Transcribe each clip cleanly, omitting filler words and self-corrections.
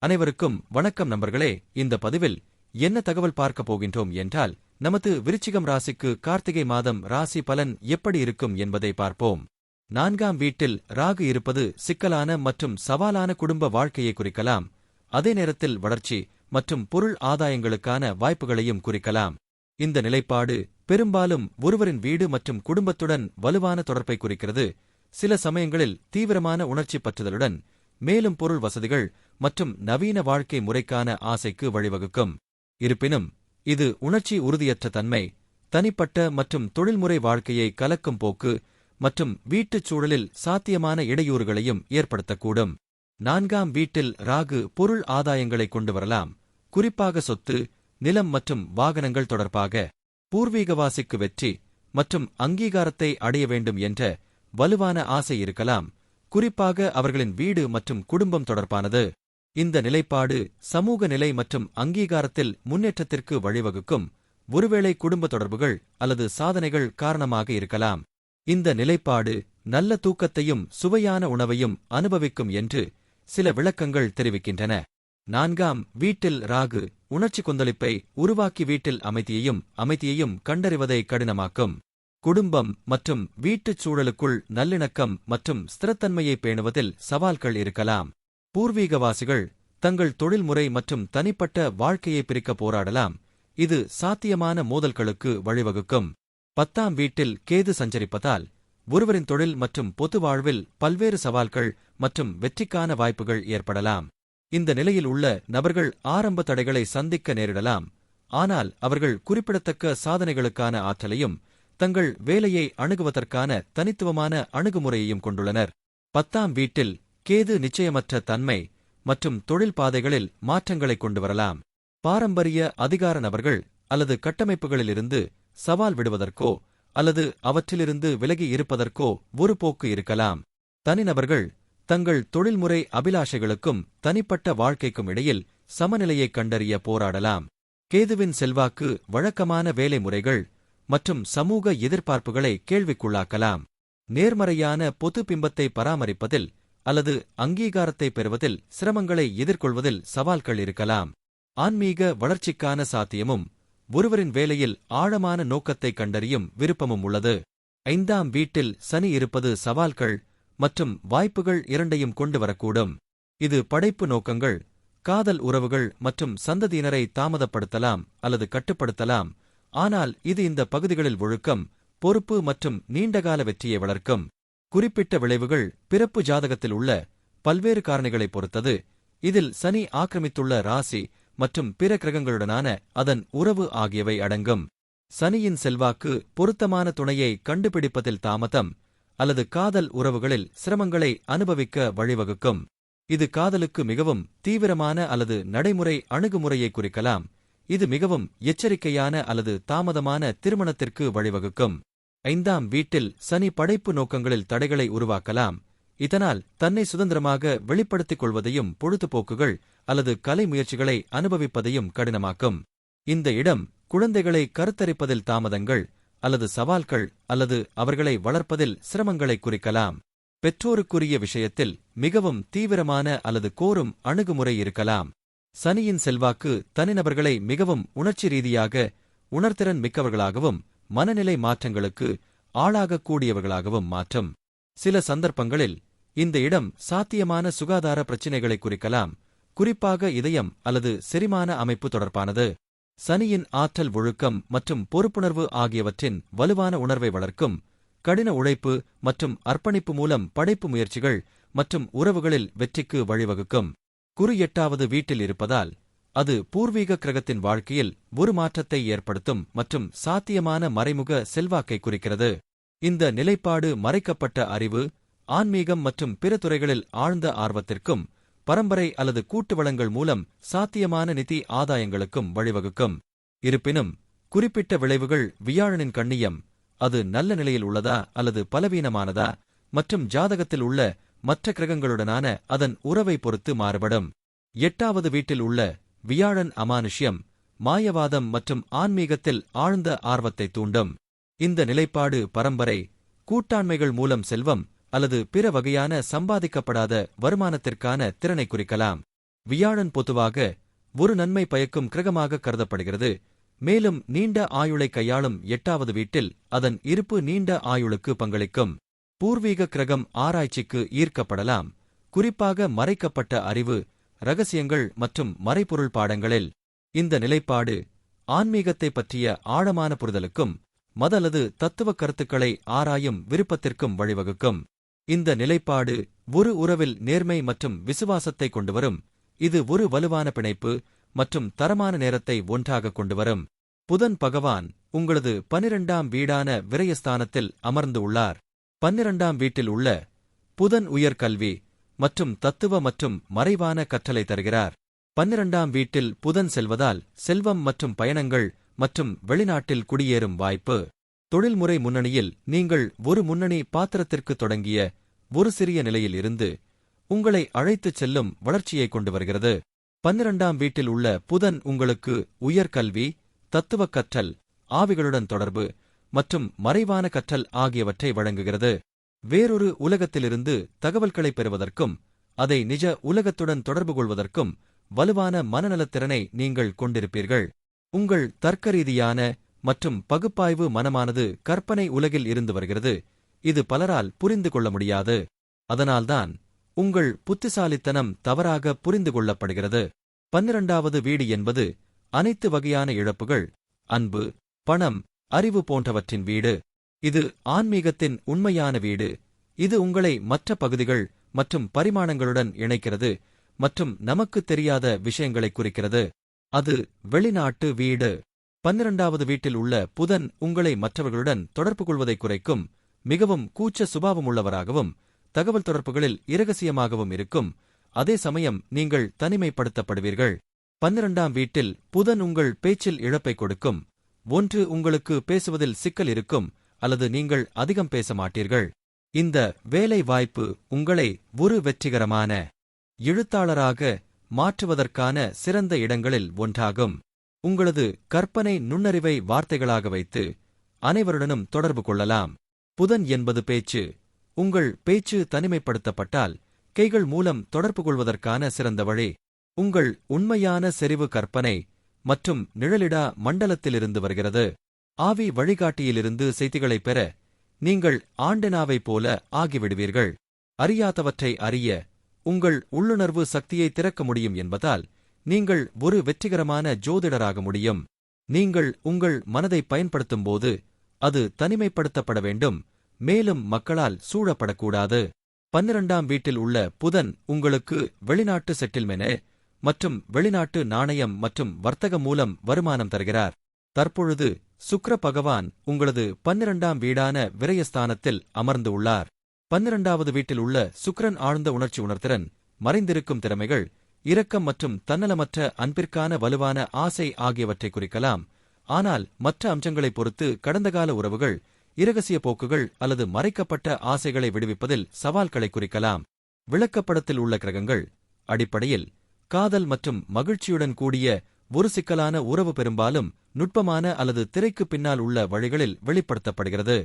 அனைவருக்கும் வணக்கம் நண்பர்களே. இந்த பதிவில் என்ன தகவல் பார்க்க போகின்றோம் என்றால், நமது விருச்சிகம் ராசிக்கு கார்த்திகை மாதம் ராசி பலன் எப்படி இருக்கும் என்பதை பார்ப்போம். 4ஆம் வீட்டில் ராகு இருப்பது சிக்கலான மற்றும் சவாலான குடும்ப வாழ்க்கையை குறிக்கலாம். அதே நேரத்தில் வளர்ச்சி மற்றும் பொருள் ஆதாயங்களுக்கான வாய்ப்புகளையும் குறிக்கலாம். இந்த நிலைப்பாடு பெரும்பாலும் ஒருவரின் வீடு மற்றும் குடும்பத்துடன் வலுவான தொடர்பை குறிக்கிறது. சில சமயங்களில் தீவிரமான உணர்ச்சி பற்றுதலுடன் மேலும் பொருள் வசதிகள் மற்றும் நவீன வாழ்க்கை முறைக்கான ஆசைக்கு வழிவகுக்கும். இருப்பினும் இது உணர்ச்சி உறுதியற்ற தன்மை, தனிப்பட்ட மற்றும் தொழில்முறை வாழ்க்கையை கலக்கும் போக்கு மற்றும் வீட்டுச் சூழலில் சாத்தியமான இடையூறுகளையும் ஏற்படுத்தக்கூடும். 4ஆம் வீட்டில் ராகு பொருள் ஆதாயங்களை கொண்டு வரலாம், குறிப்பாக சொத்து, நிலம் மற்றும் வாகனங்கள் தொடர்பாக. பூர்வீகவாசிக்கு வெற்றி மற்றும் அங்கீகாரத்தை அடைய வேண்டும் என்ற வலுவான ஆசை இருக்கலாம், குறிப்பாக அவர்களின் வீடு மற்றும் குடும்பம் தொடர்பானது. இந்த நிலைப்பாடு சமூக நிலை மற்றும் அங்கீகாரத்தில் முன்னேற்றத்திற்கு வழிவகுக்கும், ஒருவேளை குடும்ப தொடர்புகள் அல்லது சாதனைகள் காரணமாக இருக்கலாம். இந்த நிலைப்பாடு நல்ல தூக்கத்தையும் சுவையான உணவையும் அனுபவிக்கும் என்று சில விளக்கங்கள் தெரிவிக்கின்றன. 4ஆம் வீட்டில் ராகு உணர்ச்சி கொந்தளிப்பை உருவாக்கி வீட்டில் அமைதியையும் கண்டறிவதை கடினமாக்கும். குடும்பம் மற்றும் வீட்டுச் சூழலுக்குள் நல்லிணக்கம் மற்றும் ஸ்திரத்தன்மையை பேணுவதில் சவால்கள் இருக்கலாம். பூர்வீகவாசிகள் தங்கள் தொழில்முறை மற்றும் தனிப்பட்ட வாழ்க்கையை பிரிக்க போராடலாம், இது சாத்தியமான மோதல்களுக்கு வழிவகுக்கும். 10ஆம் வீட்டில் கேது சஞ்சரிப்பதால் ஒருவரின் தொழில் மற்றும் பொது வாழ்வில் பல்வேறு சவால்கள் மற்றும் வெற்றிக்கான வாய்ப்புகள் ஏற்படலாம். இந்த நிலையில் உள்ள நபர்கள் ஆரம்ப தடைகளை சந்திக்க நேரிடலாம், ஆனால் அவர்கள் குறிப்பிடத்தக்க சாதனைகளுக்கான ஆற்றலையும் தங்கள் வேலையை அணுகுவதற்கான தனித்துவமான அணுகுமுறையையும் கொண்டுள்ளனர். 10ஆம் வீட்டில் கேது நிச்சயமற்ற தன்மை மற்றும் தொழில் பாதைகளில் மாற்றங்களை கொண்டு வரலாம். பாரம்பரிய அதிகார நபர்கள் அல்லது கட்டமைப்புகளிலிருந்து சவால் விடுவதற்கோ அல்லது அவற்றிலிருந்து விலகி இருப்பதற்கோ ஒரு போக்கு இருக்கலாம். தனிநபர்கள் தங்கள் தொழில்முறை அபிலாஷைகளுக்கும் தனிப்பட்ட வாழ்க்கைக்கும் இடையில் சமநிலையைக் கண்டறிய போராடலாம். கேதுவின் செல்வாக்கு வழக்கமான வேலை முறைகள் மற்றும் சமூக எதிர்பார்ப்புகளை கேள்விக்குள்ளாக்கலாம். நேர்மறையான பொது பிம்பத்தை பராமரிப்பதில் அல்லது அங்கீகாரத்தை பெறுவதில் சிரமங்களை எதிர்கொள்வதில் சவால்கள் இருக்கலாம். ஆன்மீக வளர்ச்சிக்கான சாத்தியமும் ஒருவரின் வேலையில் ஆழமான நோக்கத்தை கண்டறியும் விருப்பமும் உள்ளது. 5ஆம் வீட்டில் சனி இருப்பது சவால்கள் மற்றும் வாய்ப்புகள் இரண்டையும் கொண்டு வரக்கூடும். இது படைப்பு நோக்கங்கள், காதல் உறவுகள் மற்றும் சந்ததியினரை தாமதப்படுத்தலாம் அல்லது கட்டுப்படுத்தலாம், ஆனால் இது இந்த பகுதிகளில் ஒழுக்கம், பொறுப்பு மற்றும் நீண்டகால வெற்றியை வளர்க்கும். குறிப்பிட்ட விளைவுகள் பிறப்பு ஜாதகத்தில் உள்ள பல்வேறு காரணிகளைப் பொறுத்தது, இதில் சனி ஆக்கிரமித்துள்ள ராசி மற்றும் பிற கிரகங்களுடனான அதன் உறவு ஆகியவை அடங்கும். சனியின் செல்வாக்கு பொருத்தமான துணையை கண்டுபிடிப்பதில் தாமதம் அல்லது காதல் உறவுகளில் சிரமங்களை அனுபவிக்க வழிவகுக்கும். இது காதலுக்கு மிகவும் தீவிரமான அல்லது நடைமுறை அணுகுமுறையை குறிக்கலாம், இது மிகவும் எச்சரிக்கையான அல்லது தாமதமான திருமணத்திற்கு வழிவகுக்கும். 5ஆம் வீட்டில் சனி படைப்பு நோக்கங்களில் தடைகளை உருவாக்கலாம், இதனால் தன்னை சுதந்திரமாக வெளிப்படுத்திக் கொள்வதையும் பொழுதுபோக்குகள் அல்லது கலை முயற்சிகளை அனுபவிப்பதையும் கடினமாக்கும். இந்த இடம் குழந்தைகளை கருத்தரிப்பதில் தாமதங்கள் அல்லது சவால்கள் அல்லது அவர்களை வளர்ப்பதில் சிரமங்களை குறிக்கலாம். பெற்றோருக்குரிய விஷயத்தில் மிகவும் தீவிரமான அல்லது கோரும் அணுகுமுறை இருக்கலாம். சனியின் செல்வாக்கு தனிநபர்களை மிகவும் உணர்ச்சி ரீதியாக உணர்திறன் மிக்கவர்களாகவும் மனநிலை மாற்றங்களுக்கு ஆளாகக்கூடியவர்களாகவும் மாற்றும். சில சந்தர்ப்பங்களில் இந்த இடம் சாத்தியமான சுகாதார பிரச்சினைகளை குறிக்கலாம், குறிப்பாக இதயம் அல்லது செரிமான அமைப்பு தொடர்பானது. சனியின் ஆற்றல் ஒழுக்கம் மற்றும் பொறுப்புணர்வு ஆகியவற்றின் வலுவான உணர்வை வளர்க்கும். கடின உழைப்பு மற்றும் அர்ப்பணிப்பு மூலம் படைப்பு முயற்சிகள் மற்றும் உறவுகளில் வெற்றிக்கு வழிவகுக்கும். குரு 8வது வீட்டில் இருப்பதால் அது பூர்வீக கிரகத்தின் வாழ்க்கையில் ஒரு மாற்றத்தை ஏற்படுத்தும் மற்றும் சாத்தியமான மறைமுக செல்வாக்கை குறிக்கிறது. இந்த நிலைப்பாடு மறைக்கப்பட்ட அறிவு, ஆன்மீகம் மற்றும் பிற துறைகளில் ஆழ்ந்த ஆர்வத்திற்கும் பரம்பரை அல்லது கூட்டு வளங்கள் மூலம் சாத்தியமான நிதி ஆதாயங்களுக்கும் வழிவகுக்கும். இருப்பினும் குறிப்பிட்ட விளைவுகள் வியாழனின் கண்ணியம், அது நல்ல நிலையில் உள்ளதா அல்லது பலவீனமானதா மற்றும் ஜாதகத்தில் உள்ள மற்ற கிரகங்களுடனான அதன் உறவை பொறுத்து மாறுபடும். 8வது வீட்டில் உள்ள வியாழன் அமானுஷ்யம், மாயவாதம் மற்றும் ஆன்மீகத்தில் ஆழ்ந்த ஆர்வத்தை தூண்டும். இந்த நிலைப்பாடு பரம்பரை, கூட்டாண்மைகள் மூலம் செல்வம் அல்லது பிற வகையான சம்பாதிக்கப்படாத வருமானத்திற்கான திறனை குறிக்கலாம். வியாழன் பொதுவாக ஒரு நன்மை பயக்கும் கிரகமாக கருதப்படுகிறது. மேலும் நீண்ட ஆயுளை கையாளும் 8வது வீட்டில் அதன் இருப்பு நீண்ட ஆயுளுக்கு பங்களிக்கும். பூர்வீக கிரகம் ஆராய்ச்சிக்கு ஈர்க்கப்படலாம், குறிப்பாக மறைக்கப்பட்ட அறிவு, ரகசியங்கள் மற்றும் மறைபொருள் பாடங்களில். இந்த நிலைப்பாடு ஆன்மீகத்தைப் பற்றிய ஆழமான புரிதலுக்கும் மத அல்லது தத்துவ கருத்துக்களை ஆராயும் விருப்பத்திற்கும் வழிவகுக்கும். இந்த நிலைப்பாடு ஒரு உறவில் நேர்மை மற்றும் விசுவாசத்தை கொண்டுவரும். இது ஒரு வலுவான பிணைப்பு மற்றும் தரமான நேரத்தை ஒன்றாக கொண்டுவரும். புதன் பகவான் உங்களது 12ஆம் வீடான விரயஸ்தானத்தில் அமர்ந்து உள்ளார். 12ஆம் வீட்டில் உள்ள புதன் உயர்கல்வி மற்றும் தத்துவ மற்றும் மறைவான கற்றலை தருகிறார். 12ஆம் வீட்டில் புதன் செல்வதால் செல்வம் மற்றும் பயணங்கள் மற்றும் வெளிநாட்டில் குடியேறும் வாய்ப்பு. தொழில்முறை முன்னணியில் நீங்கள் ஒரு முன்னணி பாத்திரத்திற்கு தொடங்கிய ஒரு சிறிய நிலையில் இருந்து உங்களை அழைத்துச் செல்லும் வளர்ச்சியை கொண்டு வருகிறது. 12ஆம் வீட்டில் உள்ள புதன் உங்களுக்கு உயர்கல்வி, தத்துவக் கற்றல், ஆவிகளுடன் தொடர்பு மற்றும் மறைவான கற்றல் ஆகியவற்றை வழங்குகிறது. வேறொரு உலகத்திலிருந்து தகவல்களைப் பெறுவதற்கும் அதை நிஜ உலகத்துடன் தொடர்பு கொள்வதற்கும் வலுவான மனநலத்திறனை நீங்கள் கொண்டிருப்பீர்கள். உங்கள் தர்க்கரீதியான மற்றும் பகுப்பாய்வு மனமானது கற்பனை உலகில் இருந்து வருகிறது, இது பலரால் புரிந்து கொள்ள முடியாது. அதனால்தான் உங்கள் புத்திசாலித்தனம் தவறாக புரிந்து கொள்ளப்படுகிறது. 12வது வீடு என்பது அனைத்து வகையான இழப்புகள், அன்பு, பணம், அறிவு போன்றவற்றின் வீடு. இது ஆன்மீகத்தின் உண்மையான வீடு. இது உங்களை மற்ற பகுதிகள் மற்றும் பரிமாணங்களுடன் இணைக்கிறது மற்றும் நமக்குத் தெரியாத விஷயங்களை குறிக்கிறது. அது வெளிநாட்டு வீடு. 12வது வீட்டில் உள்ள புதன் உங்களை மற்றவர்களுடன் தொடர்பு கொள்வதை குறைக்கும், மிகவும் கூச்ச சுபாவமுள்ளவராகவும் தகவல் தொடர்புகளில் இரகசியமாகவும் இருக்கும். அதே சமயம் நீங்கள் தனிமைப்படுத்தப்படுவீர்கள். 12ஆம் வீட்டில் புதன் உங்கள் பேச்சில் இழப்பை கொடுக்கும். ஒன்று உங்களுக்கு பேசுவதில் சிக்கல் இருக்கும் அல்லது நீங்கள் அதிகம் பேச மாட்டீர்கள். இந்த வேலை வாய்ப்பு உங்களை ஒரு வெற்றிகரமான எழுத்தாளராக மாற்றுவதற்கான சிறந்த இடங்களில் ஒன்றாகும். உங்களது கற்பனை நுண்ணறிவை வார்த்தைகளாக வைத்து அனைவருடனும் தொடர்பு கொள்ளலாம். புதன் என்பது பேச்சு. உங்கள் பேச்சு தனிமைப்படுத்தப்பட்டால் கைகள் மூலம் தொடர்பு கொள்வதற்கான சிறந்த வழி. உங்கள் உண்மையான செறிவு கற்பனை மற்றும் நிழலிடா மண்டலத்திலிருந்து வருகிறது. ஆவி வழிகாட்டியிலிருந்து செய்திகளைப் பெற நீங்கள் ஆண்டெனாவைப் போல ஆகிவிடுவீர்கள். அறியாதவற்றை அறிய உங்கள் உள்ளுணர்வு சக்தியை திறக்க முடியும் என்பதால் நீங்கள் ஒரு வெற்றிகரமான ஜோதிடராக முடியும். நீங்கள் உங்கள் மனதை பயன்படுத்தும்போது அது தனிமைப்படுத்தப்பட வேண்டும், மேலும் மக்களால் சூழப்படக்கூடாது. 12ஆம் வீட்டில் உள்ள புதன் உங்களுக்கு வெளிநாட்டு செட்டில்மெனே மற்றும் வெளிநாட்டு நாணயம் மற்றும் வர்த்தகம் மூலம் வருமானம் தருகிறார். தற்பொழுது சுக்கிர பகவான் உங்களது 12ஆம் வீடான விரயஸ்தானத்தில் அமர்ந்து உள்ளார். 12வது வீட்டில் உள்ள சுக்கிரன் ஆழ்ந்த உணர்ச்சி உணர்திறன், மறைந்திருக்கும் திறமைகள், இரக்கம் மற்றும் தன்னலமற்ற அன்பிற்கான வலுவான ஆசை ஆகியவற்றை குறிக்கலாம். ஆனால் மற்ற அம்சங்களைப் பொறுத்து கடந்தகால உறவுகள், இரகசிய போக்குகள் அல்லது மறைக்கப்பட்ட ஆசைகளை விடுவிப்பதில் சவால்களை குறிக்கலாம். விளக்கப்படத்தில் உள்ள கிரகங்கள் அடிப்படையில் காதல் மற்றும் மகிழ்ச்சியுடன் கூடிய ஒரு சிக்கலான உறவு பெரும்பாலும் நுட்பமான அல்லது திரைக்கு பின்னால் உள்ள வழிகளில் வெளிப்படுத்தப்படுகிறது.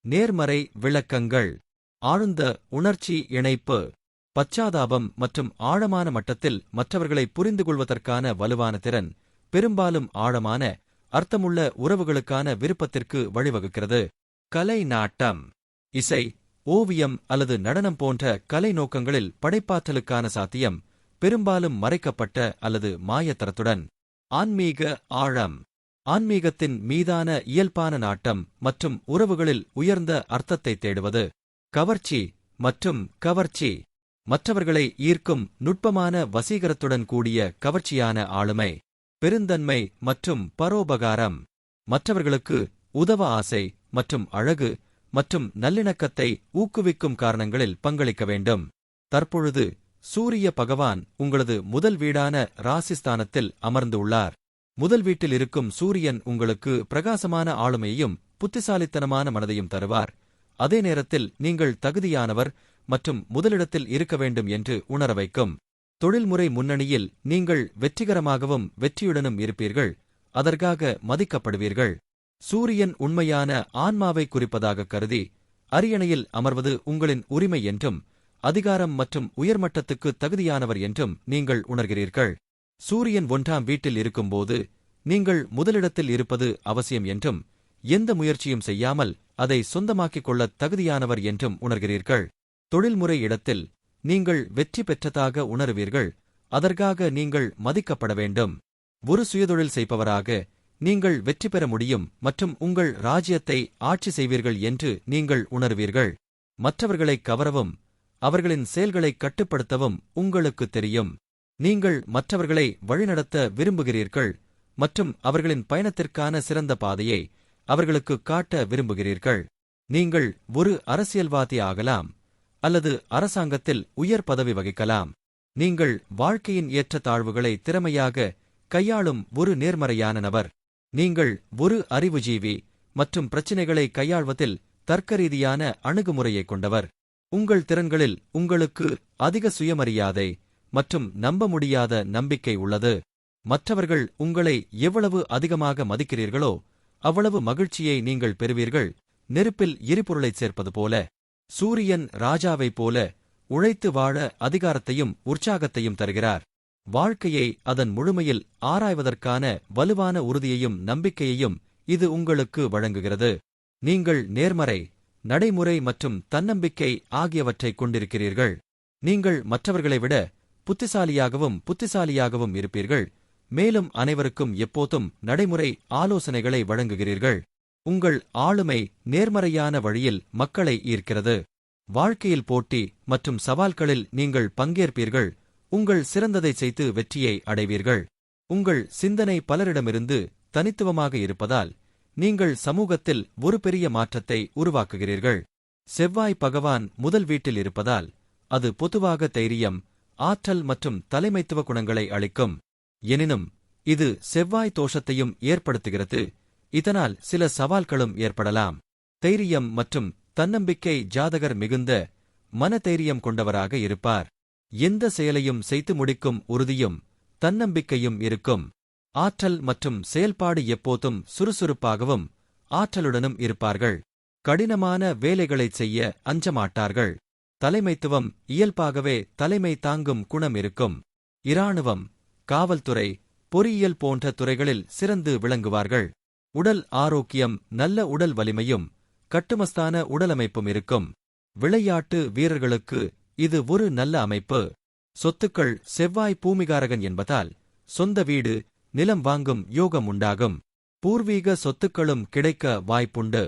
நேர்மறை விளக்கங்கள், ஆழ்ந்த உணர்ச்சி இணைப்பு, பச்சாதாபம் மற்றும் ஆழமான மட்டத்தில் மற்றவர்களை புரிந்து கொள்வதற்கான வலுவான திறன் பெரும்பாலும் ஆழமான அர்த்தமுள்ள உறவுகளுக்கான விருப்பத்திற்கு வழிவகுக்கிறது. கலை, நாட்டம், இசை, ஓவியம் அல்லது நடனம் போன்ற கலை நோக்கங்களில் படைப்பாற்றலுக்கான சாத்தியம் பெரும்பாலும் மறைக்கப்பட்ட அல்லது மாயத்தரத்துடன். ஆன்மீக ஆழம், ஆன்மீகத்தின் மீதான இயல்பான நாட்டம் மற்றும் உறவுகளில் உயர்ந்த அர்த்தத்தை தேடுவது. கவர்ச்சி மற்றும் கவர்ச்சி, மற்றவர்களை ஈர்க்கும் நுட்பமான வசீகரத்துடன் கூடிய கவர்ச்சியான ஆளுமை. பெருந்தன்மை மற்றும் பரோபகாரம், மற்றவர்களுக்கு உதவ ஆசை மற்றும் அழகு மற்றும் நல்லிணக்கத்தை ஊக்குவிக்கும் காரணங்களில் பங்களிக்க வேண்டும். தற்பொழுது சூரிய பகவான் உங்களது முதல் வீடான ராசிஸ்தானத்தில் அமர்ந்து உள்ளார். முதல் வீட்டில் இருக்கும் சூரியன் உங்களுக்கு பிரகாசமான ஆளுமையையும் புத்திசாலித்தனமான மனதையும் தருவார். அதே நேரத்தில் நீங்கள் தகுதியானவர் மற்றும் முதலிடத்தில் இருக்க வேண்டும் என்று உணர வைக்கும். தொழில்முறை முன்னணியில் நீங்கள் வெற்றிகரமாகவும் வெற்றியுடனும் இருப்பீர்கள், அதற்காக மதிக்கப்படுவீர்கள். சூரியன் உண்மையான ஆன்மாவை குறிப்பதாக கருதி அரியணையில் அமர்வது உங்களின் உரிமை என்றும் அதிகாரம் மற்றும் உயர்மட்டத்துக்கு தகுதியானவர் என்றும் நீங்கள் உணர்கிறீர்கள். சூரியன் 1ஆம் வீட்டில் இருக்கும்போது நீங்கள் முதலிடத்தில் இருப்பது அவசியம் என்றும் எந்த முயற்சியும் செய்யாமல் அதை சொந்தமாக்கிக் கொள்ளத் தகுதியானவர் என்றும் உணர்கிறீர்கள். தொழில்முறை இடத்தில் நீங்கள் வெற்றி பெற்றதாக உணருவீர்கள். அதற்காக நீங்கள் மதிக்கப்பட வேண்டும். ஒரு சுயதொழில் செய்பவராக நீங்கள் வெற்றி பெற முடியும் மற்றும் உங்கள் ராஜ்யத்தை ஆட்சி செய்வீர்கள் என்று நீங்கள் உணருவீர்கள். மற்றவர்களைக் கவரவும் அவர்களின் செயல்களைக் கட்டுப்படுத்தவும் உங்களுக்குத் தெரியும். நீங்கள் மற்றவர்களை வழிநடத்த விரும்புகிறீர்கள் மற்றும் அவர்களின் பயணத்திற்கான சிறந்த பாதையை அவர்களுக்குக் காட்ட விரும்புகிறீர்கள். நீங்கள் ஒரு அரசியல்வாதி ஆகலாம் அல்லது அரசாங்கத்தில் உயர் பதவி வகிக்கலாம். நீங்கள் வாழ்க்கையின் ஏற்றத்தாழ்வுகளை திறமையாக கையாளும் ஒரு நேர்மறையான நபர். நீங்கள் ஒரு அறிவுஜீவி மற்றும் பிரச்சினைகளை கையாள்வதில் தர்க்கரீதியான அணுகுமுறையைக் கொண்டவர். உங்கள் திறன்களில் உங்களுக்கு அதிக சுயமரியாதை மற்றும் நம்ப முடியாத நம்பிக்கை உள்ளது. மற்றவர்கள் உங்களை எவ்வளவு அதிகமாக மதிக்கிறீர்களோ அவ்வளவு மகிழ்ச்சியை நீங்கள் பெறுவீர்கள். நெருப்பில் எரிபொருளைச் சேர்ப்பது போல. சூரியன் ராஜாவைப் போல உழைத்து வாழ அதிகாரத்தையும் உற்சாகத்தையும் தருகிறார். வாழ்க்கையை அதன் முழுமையில் ஆராய்வதற்கான வலுவான உறுதியையும் நம்பிக்கையையும் இது உங்களுக்கு வழங்குகிறது. நீங்கள் நேர்மறை, நடைமுறை மற்றும் தன்னம்பிக்கை ஆகியவற்றைக் கொண்டிருக்கிறீர்கள். நீங்கள் மற்றவர்களை விட புத்திசாலியாகவும் இருப்பீர்கள். மேலும் அனைவருக்கும் எப்போதும் நடைமுறை ஆலோசனைகளை வழங்குகிறீர்கள். உங்கள் ஆளுமை நேர்மறையான வழியில் மக்களை ஈர்க்கிறது. வாழ்க்கையில் போட்டி மற்றும் சவால்களில் நீங்கள் பங்கேற்பீர்கள். உங்கள் சிறந்ததை செய்து வெற்றியை அடைவீர்கள். உங்கள் சிந்தனை பலரிடமிருந்து தனித்துவமாக இருப்பதால் நீங்கள் சமூகத்தில் ஒரு பெரிய மாற்றத்தை உருவாக்குகிறீர்கள். செவ்வாய் பகவான் முதல் வீட்டில் இருப்பதால் அது பொதுவாக தைரியம், ஆற்றல் மற்றும் தலைமைத்துவ குணங்களை அளிக்கும். எனினும் இது செவ்வாய் தோஷத்தையும் ஏற்படுத்துகிறது. இதனால் சில சவால்களும் ஏற்படலாம். தைரியம் மற்றும் தன்னம்பிக்கை ஜாதகர் மிகுந்த மனதைரியம் கொண்டவராக இருப்பார். எந்த செயலையும் செய்து முடிக்கும் உறுதியும் தன்னம்பிக்கையும் இருக்கும். ஆற்றல் மற்றும் செயல்பாடு எப்போதும் சுறுசுறுப்பாகவும் ஆற்றலுடனும் இருப்பார்கள். கடினமான வேலைகளைச் செய்ய அஞ்சமாட்டார்கள். தலைமைத்துவம் இயல்பாகவே தலைமை தாங்கும் குணம் இருக்கும். இராணுவம், காவல்துறை, பொறியியல் போன்ற துறைகளில் சிறந்து விளங்குவார்கள். உடல் ஆரோக்கியம், நல்ல உடல் வலிமையும் கட்டுமஸ்தான உடலமைப்பும் இருக்கும். விளையாட்டு வீரர்களுக்கு இது ஒரு நல்ல அமைப்பு. சொத்துக்கள் செவ்வாய் பூமிகாரகன் என்பதால் சொந்த வீடு, நிலம் வாங்கும் யோகம் உண்டாகும். பூர்வீக சொத்துக்களும் கிடைக்க வாய்ப்புண்டு.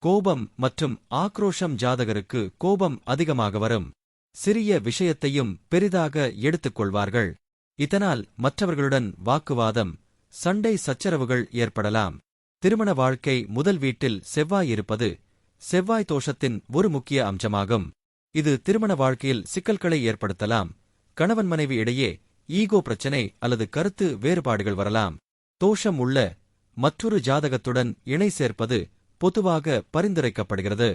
கோபம் மற்றும் ஆக்ரோஷம் ஜாதகருக்கு கோபம் அதிகமாக வரும். சிறிய விஷயத்தையும் பெரிதாக எடுத்துக்கொள்வார்கள். இதனால் மற்றவர்களுடன் வாக்குவாதம், சண்டை சச்சரவுகள் ஏற்படலாம். திருமண வாழ்க்கை முதல் வீட்டில் செவ்வாய் இருப்பது செவ்வாய் தோஷத்தின் ஒரு முக்கிய அம்சமாகும். இது திருமண வாழ்க்கையில் சிக்கல்களை ஏற்படுத்தலாம். கணவன் மனைவி இடையே ஈகோ பிரச்சினை அல்லது கருத்து வேறுபாடுகள் வரலாம். தோஷம் உள்ள மற்றொரு ஜாதகத்துடன் இணை சேர்ப்பது பொதுவாக பரிந்துரைக்கப்படுகிறது.